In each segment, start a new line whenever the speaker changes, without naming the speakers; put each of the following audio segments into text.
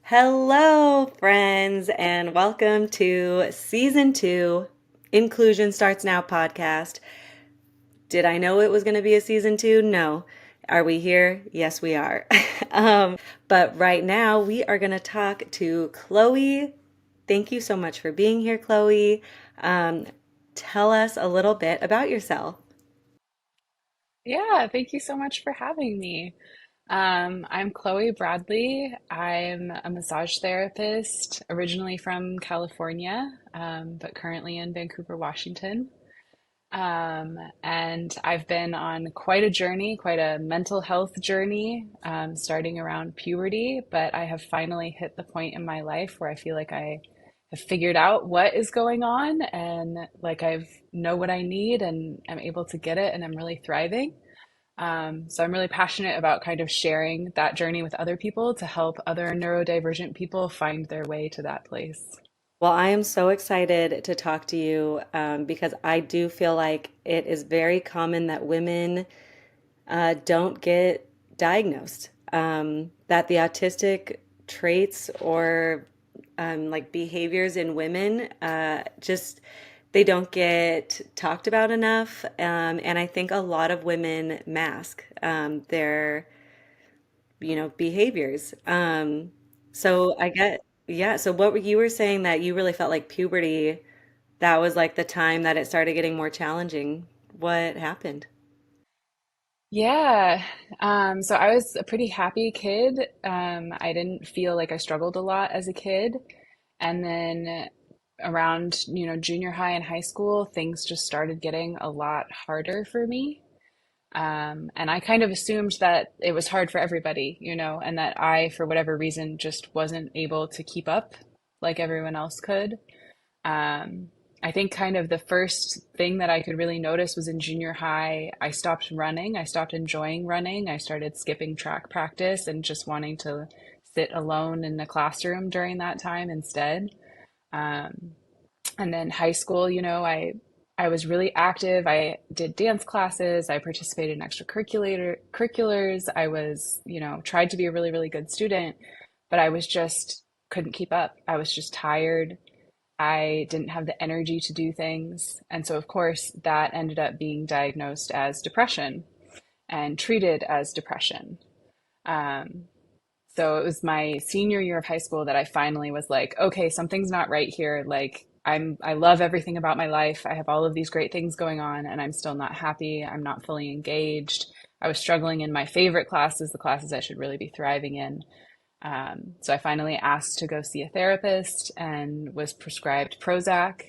Hello, friends, and welcome to season two, Inclusion Starts Now podcast. Did I know it was going to be a season two? No. Are we here? Yes, we are. But right now, we are going to talk to Chloe. Thank you so much for being here, Chloe. Um, Tell us a little bit about yourself.
Yeah, thank you so much for having me. I'm Chloe Bradley. I'm a massage therapist, originally from California, but currently in Vancouver, Washington. And I've been on quite a journey, quite a mental health journey, starting around puberty, but I have finally hit the point in my life where I feel like I have figured out what is going on and like I've know what I need and I'm able to get it and I'm really thriving. So I'm really passionate about kind of sharing that journey with other people to help other neurodivergent people find their way to that place.
Well, I am so excited to talk to you because I do feel like it is very common that women don't get diagnosed. That the autistic traits or like behaviors in women just they don't get talked about enough. And I think a lot of women mask their behaviors. So I get yeah. So you were saying that you really felt like puberty. That was like the time that it started getting more challenging. What happened?
Yeah. So I was a pretty happy kid. I didn't feel like I struggled a lot as a kid. And then around, junior high and high school, things just started getting a lot harder for me. And I kind of assumed that it was hard for everybody, and that I, for whatever reason, just wasn't able to keep up like everyone else could. Um, I think kind of the first thing that I could really notice was in junior high, I stopped running. I stopped enjoying running. I started skipping track practice and just wanting to sit alone in the classroom during that time instead. Um, and then high school, I was really active. I did dance classes. I participated in extracurricular curriculars. I was, tried to be a really, really good student, but I was just couldn't keep up. I was just tired. I didn't have the energy to do things. And so, of course, that ended up being diagnosed as depression and treated as depression. Um, so it was my senior year of high school that I finally was like, okay, something's not right here. Like I love everything about my life. I have all of these great things going on and I'm still not happy. I'm not fully engaged. I was struggling in my favorite classes, the classes I should really be thriving in. So I finally asked to go see a therapist and was prescribed Prozac,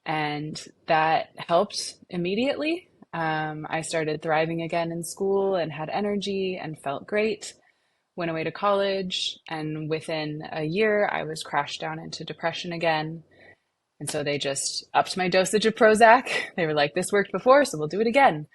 and that helped immediately. I started thriving again in school and had energy and felt great. Went away to college, and within a year, I was crashed down into depression again. And so they just upped my dosage of Prozac. They were like, this worked before, so we'll do it again.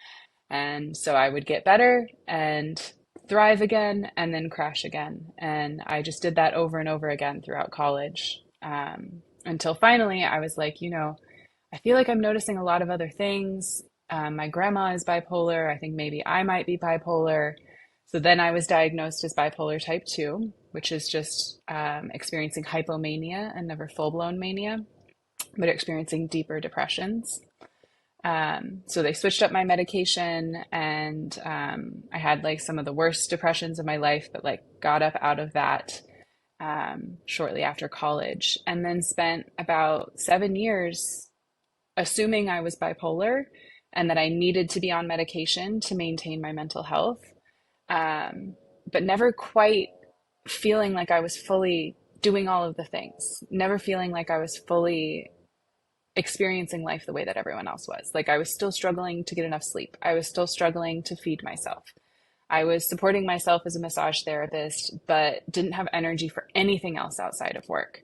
And so I would get better and thrive again and then crash again. And I just did that over and over again throughout college. Until finally I was like, I feel like I'm noticing a lot of other things. My grandma is bipolar. I think maybe I might be bipolar. So then I was diagnosed as bipolar type 2, which is just experiencing hypomania and never full blown mania, but experiencing deeper depressions. So they switched up my medication, and I had like some of the worst depressions of my life, but like got up out of that shortly after college, and then spent about 7 years assuming I was bipolar and that I needed to be on medication to maintain my mental health, um, but never quite feeling like I was fully doing all of the things, never feeling like I was fully experiencing life the way that everyone else was. Like I was still struggling to get enough sleep. I was still struggling to feed myself. I was supporting myself as a massage therapist, but didn't have energy for anything else outside of work.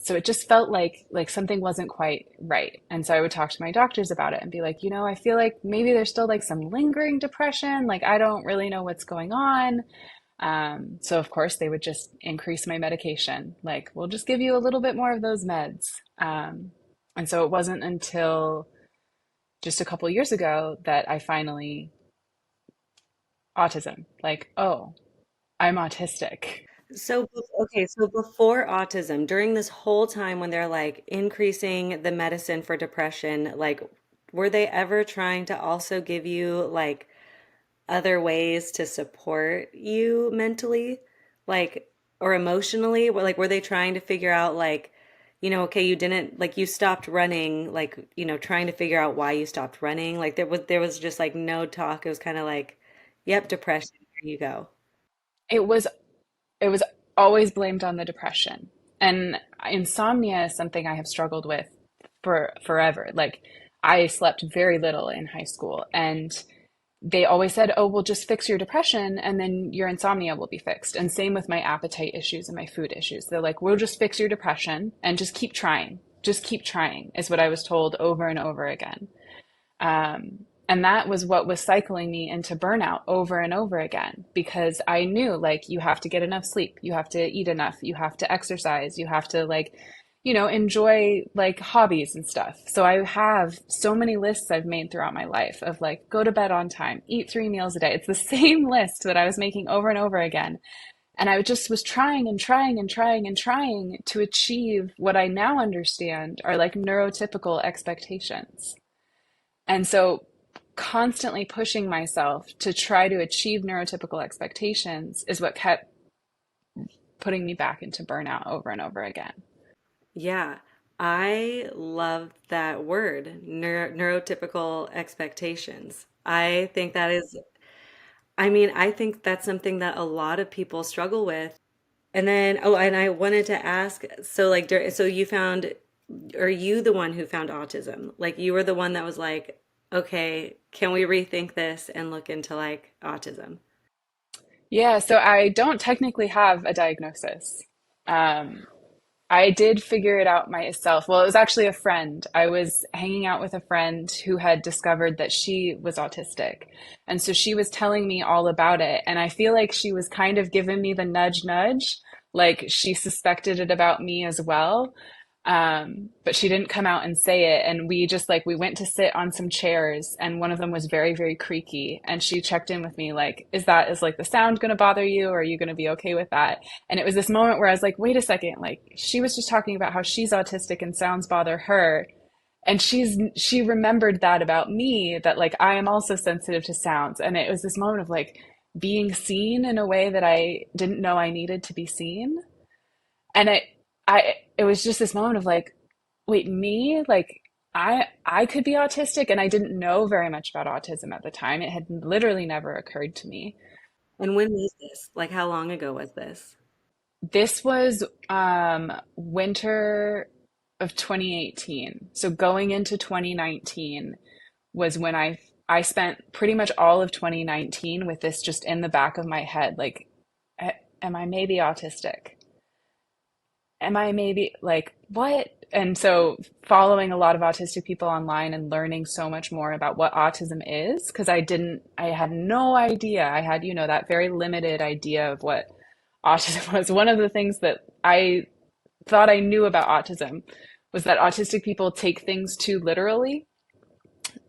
So it just felt like something wasn't quite right. And so I would talk to my doctors about it and be like, I feel like maybe there's still like some lingering depression. Like I don't really know what's going on. So of course they would just increase my medication. Like, we'll just give you a little bit more of those meds. And so it wasn't until just a couple years ago that I finally autism, like, oh, I'm autistic.
Okay, so before autism, during this whole time when they're like increasing the medicine for depression, like were they ever trying to also give you like other ways to support you mentally, like or emotionally? Like were they trying to figure out like, okay, you didn't like you stopped running, like, trying to figure out why you stopped running? Like there was just like no talk. It was kind of like, yep, depression, here you go.
It was it was always blamed on the depression. And insomnia is something I have struggled with for forever. Like I slept very little in high school and they always said, "Oh, we'll just fix your depression and then your insomnia will be fixed." And same with my appetite issues and my food issues. They're like, "We'll just fix your depression and just keep trying. Just keep trying," is what I was told over and over again. And that was what was cycling me into burnout over and over again because I knew like you have to get enough sleep, you have to eat enough, you have to exercise, you have to like, enjoy like hobbies and stuff. So I have so many lists I've made throughout my life of like go to bed on time, eat 3 meals a day. It's the same list that I was making over and over again. And I just was trying and trying and trying and trying to achieve what I now understand are like neurotypical expectations. And so constantly pushing myself to try to achieve neurotypical expectations is what kept putting me back into burnout over and over again.
Yeah, I love that word, neurotypical expectations. I think that is, I mean, I think that's something that a lot of people struggle with. And then, oh, and I wanted to ask, so like, so you found, are you the one who found autism? Like, you were the one that was like, okay, can we rethink this and look into like autism?
Yeah, so I don't technically have a diagnosis. Um, I did figure it out myself. Well, it was actually a friend. I was hanging out with a friend who had discovered that she was autistic. And so she was telling me all about it. And I feel like she was kind of giving me the nudge, nudge, like she suspected it about me as well. But she didn't come out and say it. And we just like, we went to sit on some chairs and one of them was very, very creaky. And she checked in with me like, is like the sound going to bother you? Or are you going to be okay with that? And it was this moment where I was like, wait a second, like she was just talking about how she's autistic and sounds bother her. And she remembered that about me, that like I am also sensitive to sounds. And it was this moment of like being seen in a way that I didn't know I needed to be seen. And it was just this moment of like, wait, me? Like I could be autistic and I didn't know very much about autism at the time. It had literally never occurred to me.
And when was this? Like, how long ago was this?
This was winter of 2018. So going into 2019 was when I spent pretty much all of 2019 with this just in the back of my head, like, am I maybe autistic? Am I maybe like what? And so following a lot of autistic people online and learning so much more about what autism is, because I had no idea. I had, that very limited idea of what autism was. One of the things that I thought I knew about autism was that autistic people take things too literally.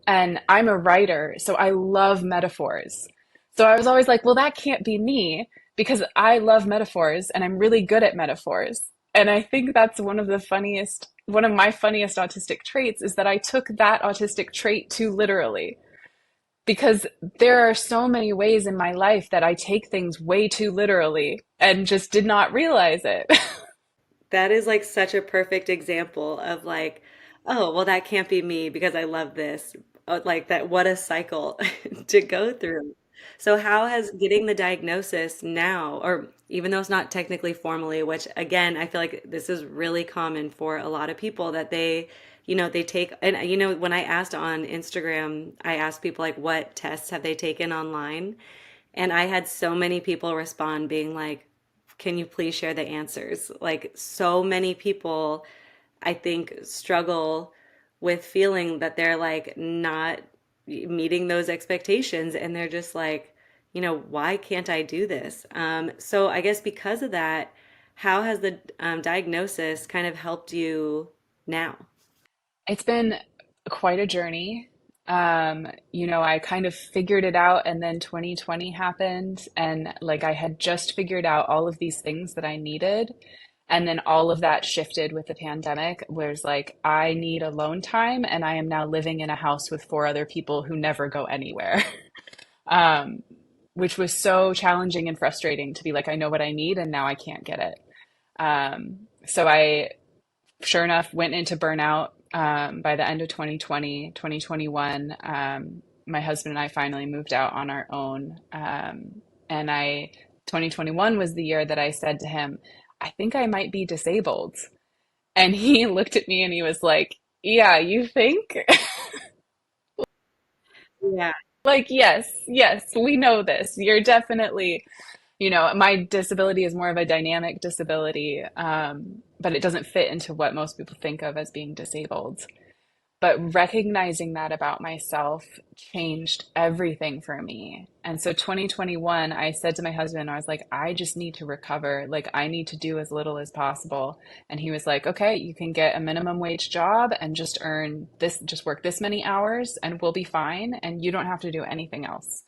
And I'm a writer, so I love metaphors. So I was always like, well, that can't be me because I love metaphors and I'm really good at metaphors. And I think that's one of my funniest autistic traits is that I took that autistic trait too literally because there are so many ways in my life that I take things way too literally and just did not realize it.
That is like such a perfect example of like, oh, well, that can't be me because I love this. Oh, like that, what a cycle to go through. So, how has getting the diagnosis now, or even though it's not technically formally, which again, I feel like this is really common for a lot of people that they take, and when I asked on Instagram, I asked people like, what tests have they taken online? And I had so many people respond being like, can you please share the answers? Like, so many people, I think, struggle with feeling that they're like not meeting those expectations. And they're just like, why can't I do this? So I guess because of that, how has the diagnosis kind of helped you now?
It's been quite a journey. I kind of figured it out, and then 2020 happened, and like I had just figured out all of these things that I needed. And then all of that shifted with the pandemic, whereas like I need alone time, and I am now living in a house with four other people who never go anywhere. Um, which was so challenging and frustrating to be like, I know what I need, and now I can't get it. So I sure enough, went into burnout by the end of 2020, 2021. My husband and I finally moved out on our own. And 2021 was the year that I said to him, I think I might be disabled. And he looked at me and he was like, yeah, you think?
Yeah.
Like, yes, yes, we know this. You're definitely, my disability is more of a dynamic disability, but it doesn't fit into what most people think of as being disabled. But recognizing that about myself changed everything for me. And so 2021, I said to my husband, I was like, I just need to recover. Like, I need to do as little as possible. And he was like, okay, you can get a minimum wage job and just earn this, just work this many hours and we'll be fine. And you don't have to do anything else.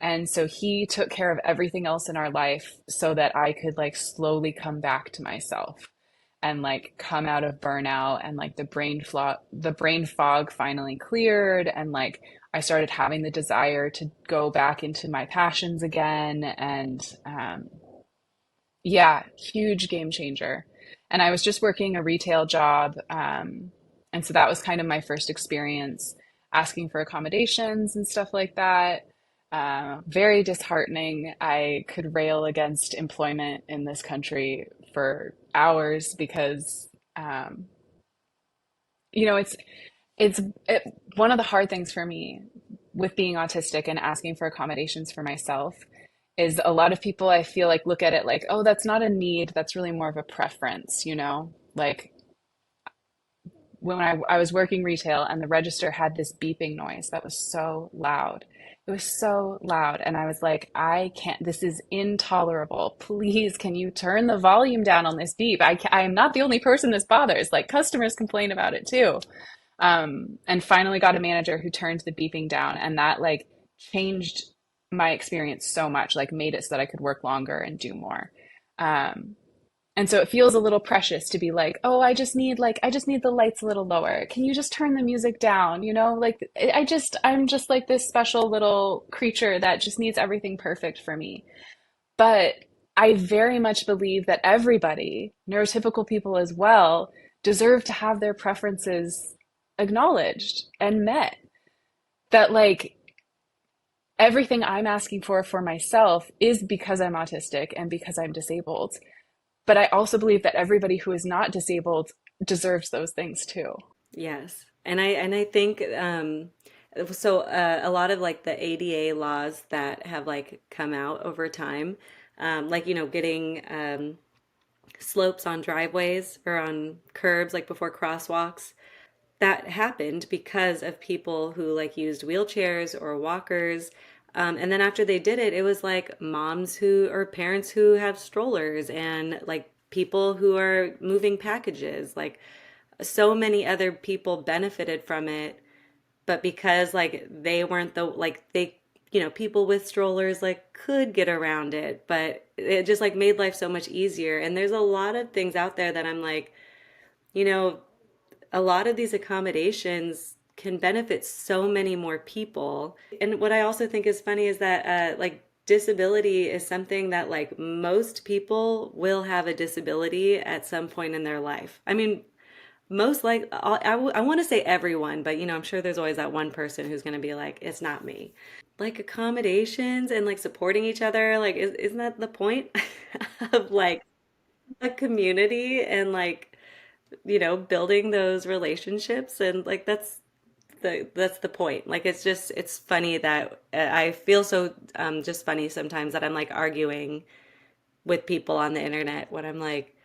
And so he took care of everything else in our life so that I could like slowly come back to myself and like come out of burnout, and like the brain fog finally cleared, and like I started having the desire to go back into my passions again. And yeah, huge game changer. And I was just working a retail job. And so that was kind of my first experience asking for accommodations and stuff like that. Very disheartening. I could rail against employment in this country for hours because, um, you know, it's it's it, one of the hard things for me with being autistic and asking for accommodations for myself is a lot of people I feel like look at it like, oh, that's not a need, that's really more of a preference, you know? Like when I was working retail and the register had this beeping noise that was so loud. It was so loud. And I was like, I can't, this is intolerable. Please, can you turn the volume down on this beep? I am not the only person this bothers. Like customers complain about it too. And finally got a manager who turned the beeping down, and that like changed my experience so much, like made it so that I could work longer and do more. Um, and so it feels a little precious to be like, oh, I just need the lights a little lower. Can you just turn the music down? You know, like I'm just like this special little creature that just needs everything perfect for me. But I very much believe that everybody, neurotypical people as well, deserve to have their preferences acknowledged and met. That, like, everything I'm asking for myself is because I'm autistic and because I'm disabled. But I also believe that everybody who is not disabled deserves those things too.
Yes. And I think so a lot of like the ADA laws that have like come out over time, like getting slopes on driveways or on curbs like before crosswalks, that happened because of people who like used wheelchairs or walkers. And then after they did it, it was like moms who or parents who have strollers and like people who are moving packages. Like so many other people benefited from it, but because like they weren't the like they people with strollers like could get around it, but it just like made life so much easier. And there's a lot of things out there that I'm like, you know, a lot of these accommodations can benefit so many more people. And what I also think is funny is that like disability is something that like most people will have a disability at some point in their life. I mean, most like I want to say everyone, but I'm sure there's always that one person who's going to be like, it's not me. Like accommodations and like supporting each other, like isn't that the point of like a community and like building those relationships, and like that's the point. Like it's funny that I feel so just funny sometimes that I'm like arguing with people on the internet when I'm like,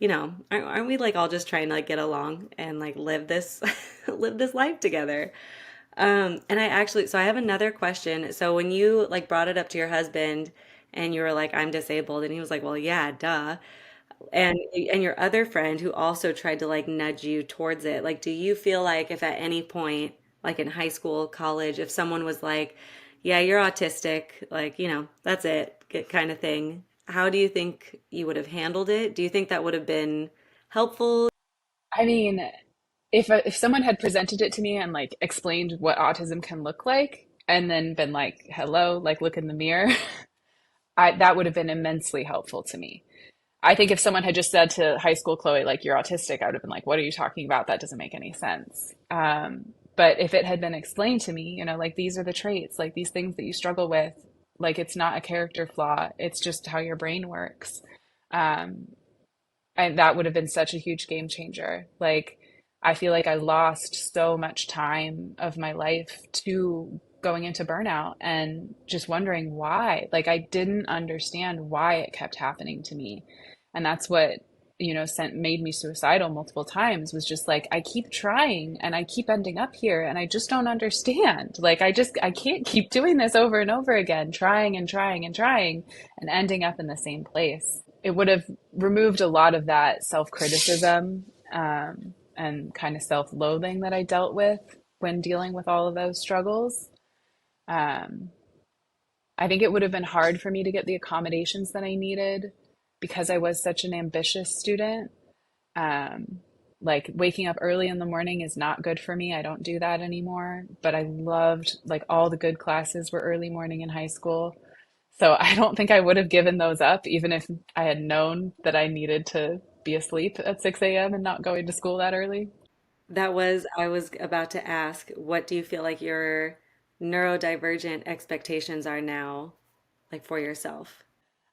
aren't we like all just trying to like get along and like live this live this life together? And I have another question. So when you like brought it up to your husband and you were like, I'm disabled, and he was like, well, yeah, duh. And your other friend who also tried to like nudge you towards it, like, do you feel like if at any point like in high school, college, if someone was like, yeah, you're autistic, like, that's it, get kind of thing. How do you think you would have handled it? Do you think that would have been helpful?
I mean, if someone had presented it to me and like explained what autism can look like, and then been like, "Hello, like look in the mirror," I that would have been immensely helpful to me. I think if someone had just said to high school Chloe, like, "You're autistic," I would have been like, "What are you talking about? That doesn't make any sense." But if it had been explained to me, like these are the traits, like these things that you struggle with, like it's not a character flaw, it's just how your brain works. Um, and that would have been such a huge game changer. Like, I feel like I lost so much time of my life to going into burnout and just wondering why. Like, I didn't understand why it kept happening to me. And that's what, made me suicidal multiple times was just like, I keep trying and I keep ending up here and I just don't understand. Like, I can't keep doing this over and over again, trying and trying and trying and ending up in the same place. It would have removed a lot of that self-criticism and kind of self-loathing that I dealt with when dealing with all of those struggles. Um, I think it would have been hard for me to get the accommodations that I needed because I was such an ambitious student. Um, like waking up early in the morning is not good for me. I don't do that anymore. But I loved like all the good classes were early morning in high school. So I don't think I would have given those up, even if I had known that I needed to be asleep at 6 a.m. and not going to school that early.
I was about to ask, what do you feel like your neurodivergent expectations are now, like for yourself?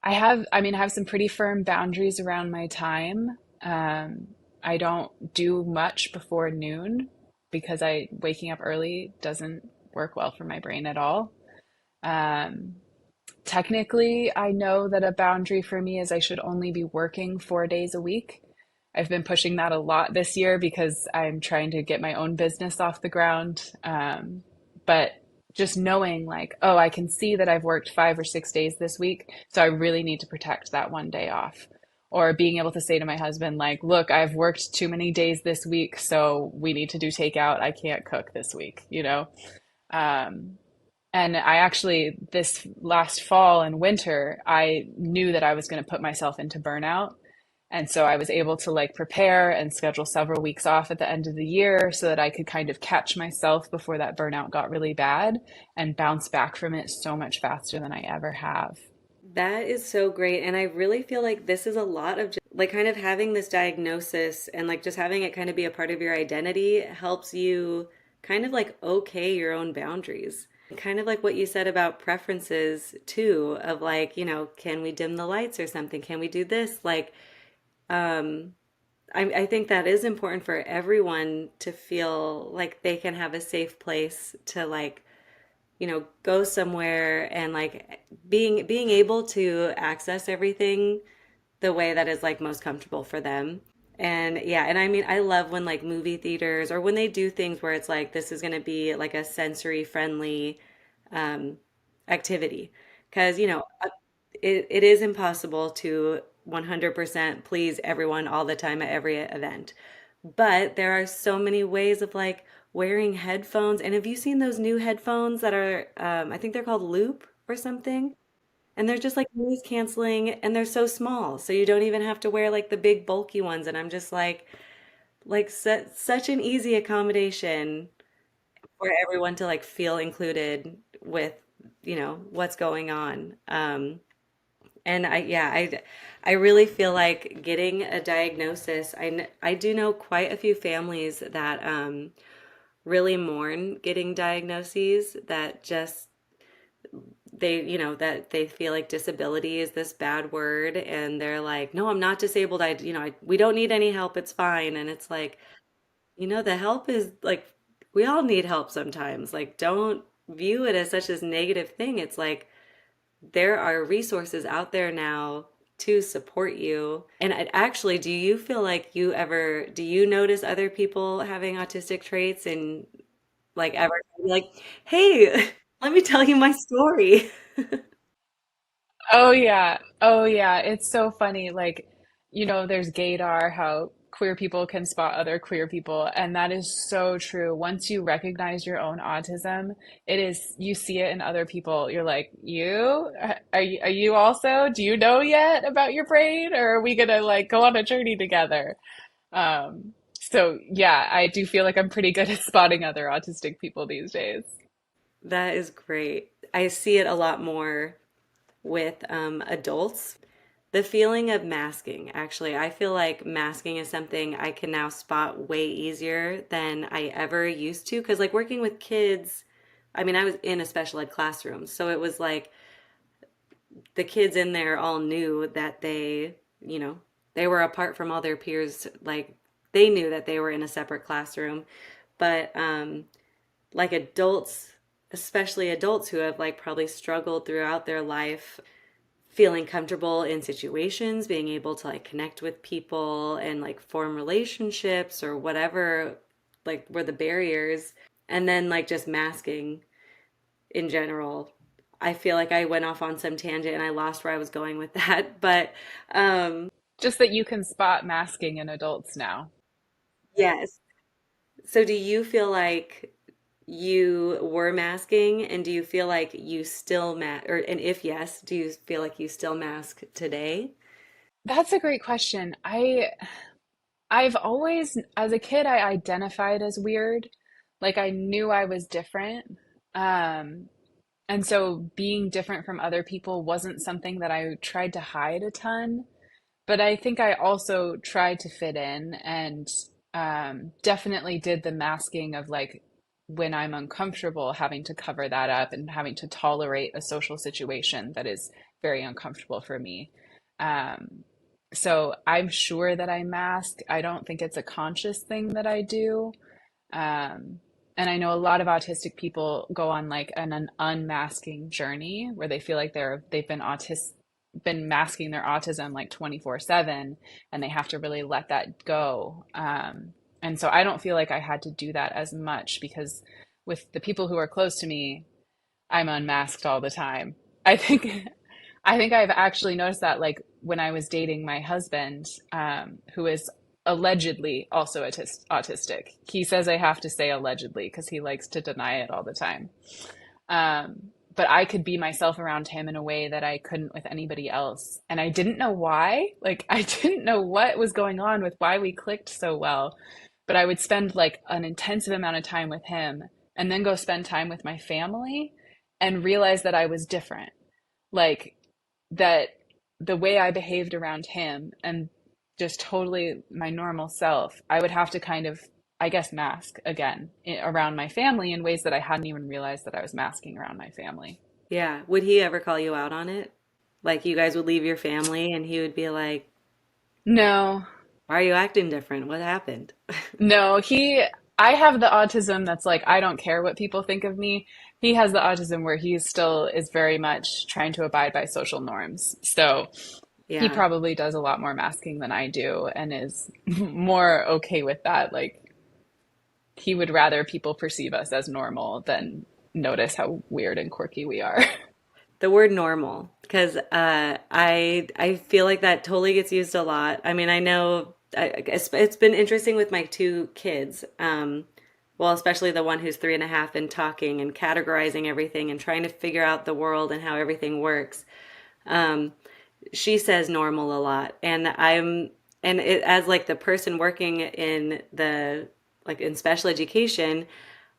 I have some pretty firm boundaries around my time. Um, I don't do much before noon because waking up early doesn't work well for my brain at all. Um, Technically, I know that a boundary for me is I should only be working 4 days a week. I've been pushing that a lot this year because I'm trying to get my own business off the ground. But just knowing, like, oh, I can see that I've worked 5 or 6 days this week, so I really need to protect that one day off. Or being able to say to my husband, like, look, I've worked too many days this week, so we need to do takeout. I can't cook this week, you know? Um, and I actually, this last fall and winter, I knew that I was going to put myself into burnout. And so I was able to like prepare and schedule several weeks off at the end of the year so that I could kind of catch myself before that burnout got really bad and bounce back from it so much faster than I ever have.
That is so great. And I really feel like this is a lot of just, like kind of having this diagnosis and like just having it kind of be a part of your identity helps you kind of like okay your own boundaries. Kind of like what you said about preferences too, of like, can we dim the lights or something? Can we do this? Like, um, I think that is important for everyone to feel like they can have a safe place to like go somewhere and like being able to access everything the way that is like most comfortable for them. And yeah, and I mean, I love when like movie theaters or when they do things where it's like this is going to be like a sensory friendly um, activity. Because, it is impossible to 100% please everyone all the time at every event. But there are so many ways of like wearing headphones. And have you seen those new headphones that are, I think they're called Loop or something? And they're just like noise canceling and they're so small. So you don't even have to wear like the big bulky ones. And I'm just like such an easy accommodation for everyone to like feel included with, what's going on. And I really feel like getting a diagnosis. I do know quite a few families that really mourn getting diagnoses that just that they feel like disability is this bad word and they're like, no, I'm not disabled. We don't need any help. It's fine. And it's like, the help is like, we all need help sometimes. Like, don't view it as such as negative thing. It's like, there are resources out there now to support you. And actually, do you feel like do you notice other people having autistic traits and like ever be like, hey, let me tell you my story?
Oh yeah. Oh yeah. It's so funny. Like, there's gaydar, how queer people can spot other queer people. And that is so true. Once you recognize your own autism, it is, you see it in other people. You're like, are you also, do you know yet about your brain? Or are we gonna like go on a journey together? So yeah, I do feel like I'm pretty good at spotting other autistic people these days.
That is great. I see it a lot more with adults. The feeling of masking, actually, I feel like masking is something I can now spot way easier than I ever used to. Because, like, working with kids, I mean, I was in a special ed classroom. So it was like the kids in there all knew that you know, they were apart from all their peers. Like, they knew that they were in a separate classroom. But, like, adults, especially adults who have, like, probably struggled throughout their life feeling comfortable in situations, being able to like connect with people and like form relationships or whatever, like were the barriers. And then like just masking in general. I feel like I went off on some tangent and I lost where I was going with that. But
Just that you can spot masking in adults now.
yes. So do you feel like you were masking and do you feel like you still or and if yes, do you feel like you still mask today?
That's a great question. I've always, as a kid, I identified as weird. Like I knew I was different. Um, and so being different from other people wasn't something that I tried to hide a ton. But I think I also tried to fit in and definitely did the masking of like when I'm uncomfortable, having to cover that up and having to tolerate a social situation that is very uncomfortable for me. Um, so I'm sure that I mask. I don't think it's a conscious thing that I do. Um, and I know a lot of autistic people go on like an unmasking journey where they feel like they've been masking their autism like 24/7 and they have to really let that go. And so I don't feel like I had to do that as much because with the people who are close to me, I'm unmasked all the time. I think I think I've actually noticed that like when I was dating my husband, who is allegedly also autistic. He says I have to say allegedly because he likes to deny it all the time. But I could be myself around him in a way that I couldn't with anybody else. And I didn't know why. Like, I didn't know what was going on with why we clicked so well. But I would spend like an intensive amount of time with him and then go spend time with my family and realize that I was different. Like, that the way I behaved around him and just totally my normal self, I would have to kind of, I guess, mask again around my family in ways that I hadn't even realized that I was masking around my family.
Yeah. Would he ever call you out on it? Like you guys would leave your family and he would be like,
No,
why are you acting different? What happened?
no, I have the autism that's like, I don't care what people think of me. He has the autism where he still is very much trying to abide by social norms. So he
Yeah.
probably does a lot more masking than I do and is more okay with that. Like, he would rather people perceive us as normal than notice how weird and quirky we are.
The word normal, because I feel like that totally gets used a lot. I mean, I know it's been interesting with my two kids. Well, especially the one who's 3.5 and talking and categorizing everything and trying to figure out the world and how everything works. Um, she says normal a lot, and as like the person working in the like in special education,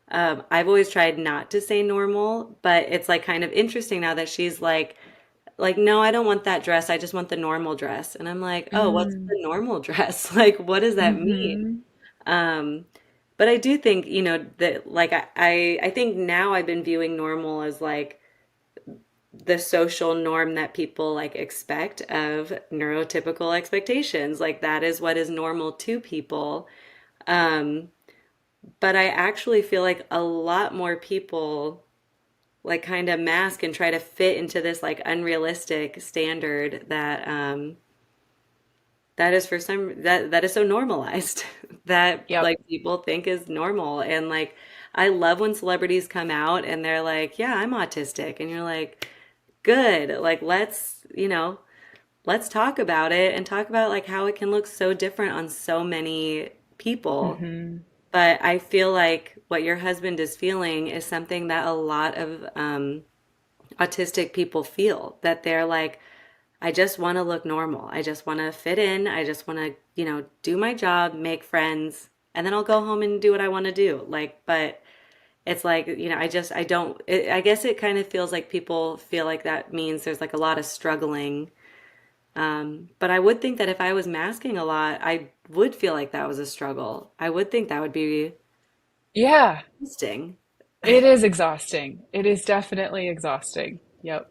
I've always tried not to say normal, but it's like kind of interesting now that she's like no, I don't want that dress. I just want the normal dress. And I'm like, oh, what's
Mm.
the normal dress? Like, what does that mean?
Hmm.
Um, but I do think, that like I think now I've been viewing normal as like the social norm that people like expect of neurotypical expectations. Like that is what is normal to people. Um, but I actually feel like a lot more people like kind of mask and try to fit into this like unrealistic standard that that is for some that is so normalized that
Yep.
like people think is normal. And like I love when celebrities come out and they're like, yeah, I'm autistic, and you're like, good, like let's let's talk about it and talk about like how it can look so different on so many people.
Hmm.
But I feel like what your husband is feeling is something that a lot of autistic people feel, that they're like, I just want to look normal. I just want to fit in. I just want to, do my job, make friends, and then I'll go home and do what I want to do. Like, but it's like, I don't, I guess it kind of feels like people feel like that means there's like a lot of struggling. But I would think that if I was masking a lot, I would feel like that was a struggle. I would think that would be
Yeah,
interesting.
it is exhausting. It is definitely exhausting. Yep.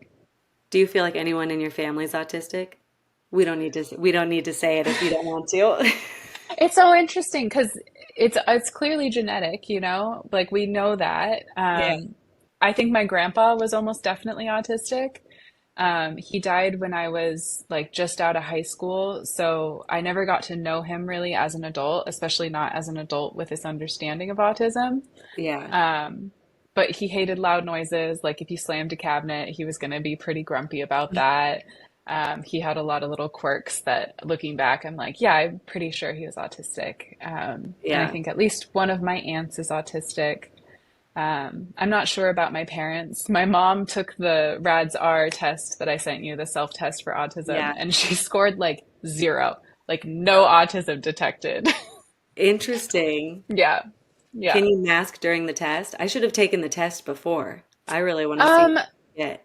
Do you feel like anyone in your family is autistic? We don't need to say it if you don't want to.
It's so interesting because it's clearly genetic, you know? Like we know that.
Yeah.
I think my grandpa was almost definitely autistic. He died when I was like just out of high school, so I never got to know him really as an adult, especially not as an adult with this understanding of autism.
Yeah.
Um, but he hated loud noises. Like if you slammed a cabinet, he was going to be pretty grumpy about that. He had a lot of little quirks that looking back, I'm like, yeah, I'm pretty sure he was autistic. And I
Yeah.
think at least one of my aunts is autistic. I'm not sure about my parents. My mom took the RADS R test that I sent you, the self-test for autism,
Yeah.
and she scored like zero, like no autism detected.
Interesting.
Yeah. Yeah.
Can you mask during the test? I should have taken the test before. I really want to see
Um,
it.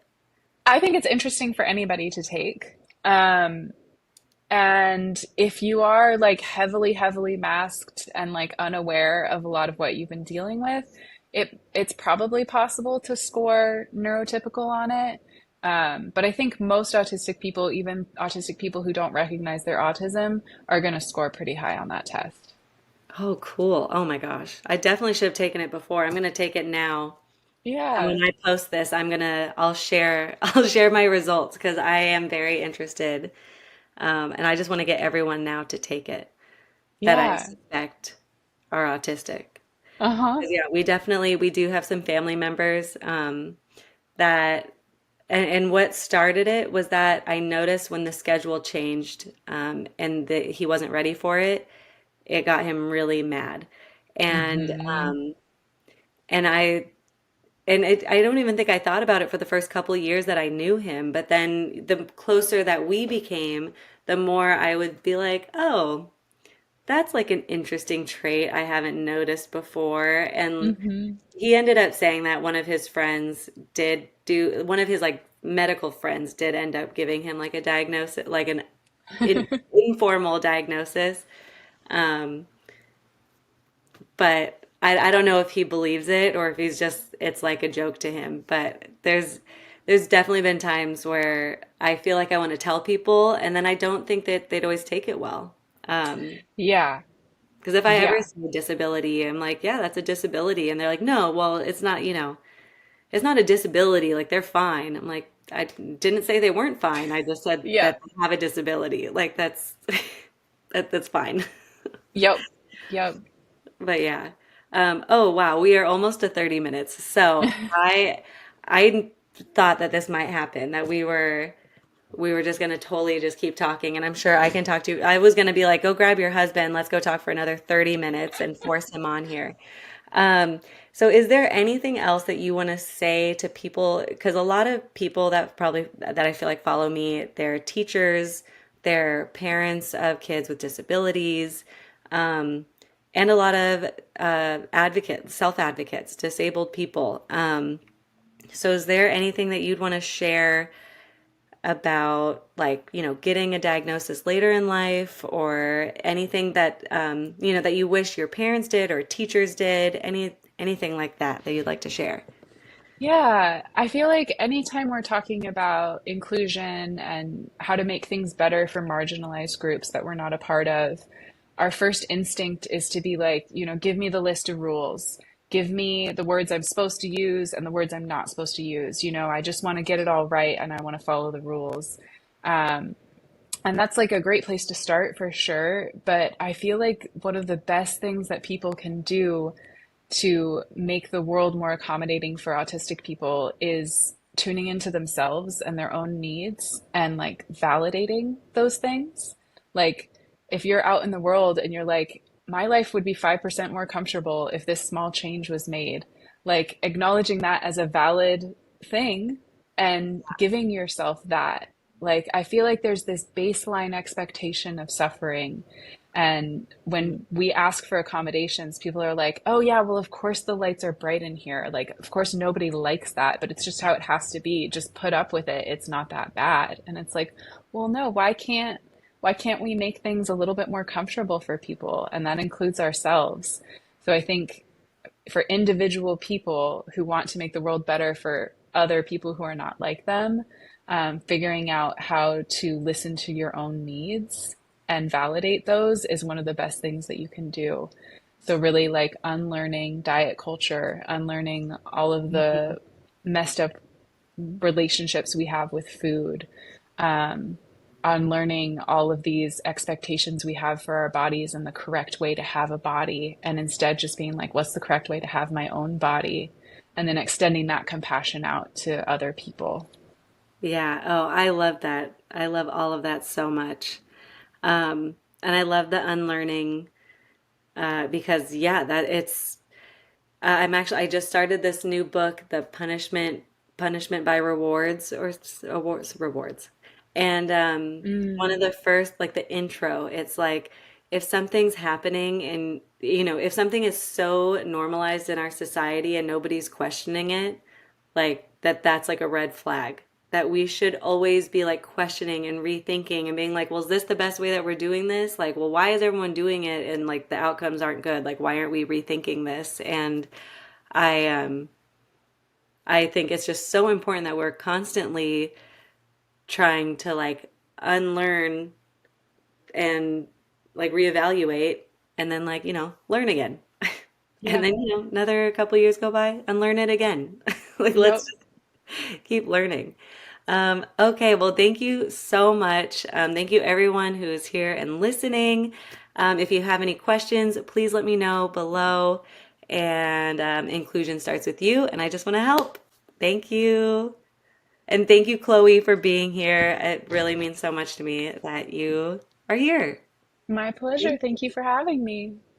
I think it's interesting for anybody to take. Um, and if you are like heavily masked and like unaware of a lot of what you've been dealing with, it's probably possible to score neurotypical on it. But I think most autistic people, even autistic people who don't recognize their autism, are going to score pretty high on that test.
Oh, cool. Oh my gosh. I definitely should have taken it before. I'm going to take it now. And
Yeah.
when I post this, I'll share, I'll share my results because I am very interested. And I just want to get everyone now to take it that I
Yeah.
suspect are autistic.
Uh-huh.
'Cause, yeah, we do have some family members that, and what started it was that I noticed when the schedule changed and that he wasn't ready for it, it got him really mad. And
Hmm.
and I don't even think I thought about it for the first couple of years that I knew him, but then the closer that we became, the more I would be like, "Oh, that's like an interesting trait I haven't noticed before." And
Hmm.
he ended up saying that one of his like medical friends did end up giving him like a diagnosis, like an informal diagnosis. Um, but I don't know if he believes it or if it's like a joke to him. But there's definitely been times where I feel like I want to tell people, and then I don't think that they'd always take it well. Um,
Yeah.
because if I ever
Yeah.
see a disability, I'm like, yeah, that's a disability, and they're like, no, well, it's not, it's not a disability. Like they're fine. I'm like, I didn't say they weren't fine. I just said
Yeah.
that they have a disability. Like that's that's fine.
Yep. Yep.
But yeah. Oh wow, we are almost to 30 minutes. So I thought that this might happen, that we were just gonna totally just keep talking, and I'm sure I can talk to you. I was gonna be like, go grab your husband, let's go talk for another 30 minutes and force him on here. So is there anything else that you want to say to people? Because a lot of people that I feel like follow me, they're teachers, they're parents of kids with disabilities, um, and a lot of advocates, self-advocates, disabled people. So is there anything that you'd want to share about like, getting a diagnosis later in life or anything that that you wish your parents did or teachers did, anything like that that you'd like to share?
Yeah, I feel like anytime we're talking about inclusion and how to make things better for marginalized groups that we're not a part of, our first instinct is to be like, give me the list of rules. Give me the words I'm supposed to use and the words I'm not supposed to use. I just want to get it all right and I want to follow the rules. Um, and that's like a great place to start for sure. But I feel like one of the best things that people can do to make the world more accommodating for autistic people is tuning into themselves and their own needs and like validating those things. Like if you're out in the world and you're like, my life would be 5% more comfortable if this small change was made, like acknowledging that as a valid thing and giving yourself that. Like, I feel like there's this baseline expectation of suffering. And when we ask for accommodations, people are like, oh, yeah, well, of course the lights are bright in here. Like, of course nobody likes that, but it's just how it has to be. Just put up with it. It's not that bad. And it's like, well, no, why can't we make things a little bit more comfortable for people? And that includes ourselves. So I think for individual people who want to make the world better for other people who are not like them, figuring out how to listen to your own needs and validate those is one of the best things that you can do. So, really, like unlearning diet culture, unlearning all of the messed up relationships we have with food, um, unlearning all of these expectations we have for our bodies and the correct way to have a body, and instead just being like, what's the correct way to have my own body? And then extending that compassion out to other people.
Yeah. Oh, I love that. I love all of that so much. And I love the unlearning because, yeah, that it's. I just started this new book, The Punishment by Rewards or Rewards, and one of
Mm,
the first, like the intro, it's like if something's happening and if something is so normalized in our society and nobody's questioning it, like that's like a red flag that we should always be like questioning and rethinking and being like, well, is this the best way that we're doing this? Like, well, why is everyone doing it and like the outcomes aren't good? Like, why aren't we rethinking this? And I I think it's just so important that we're constantly trying to like unlearn and like reevaluate and then like, learn again. And
yep.
then, another couple years go by, unlearn it again. Like let's
Yep.
keep learning. Okay, well, thank you so much. Thank you, everyone who is here and listening. If you have any questions, please let me know below. And inclusion starts with you, and I just want to help. Thank you. And thank you, Chloe, for being here. It really means so much to me that you are here.
My pleasure. Thank you for having me.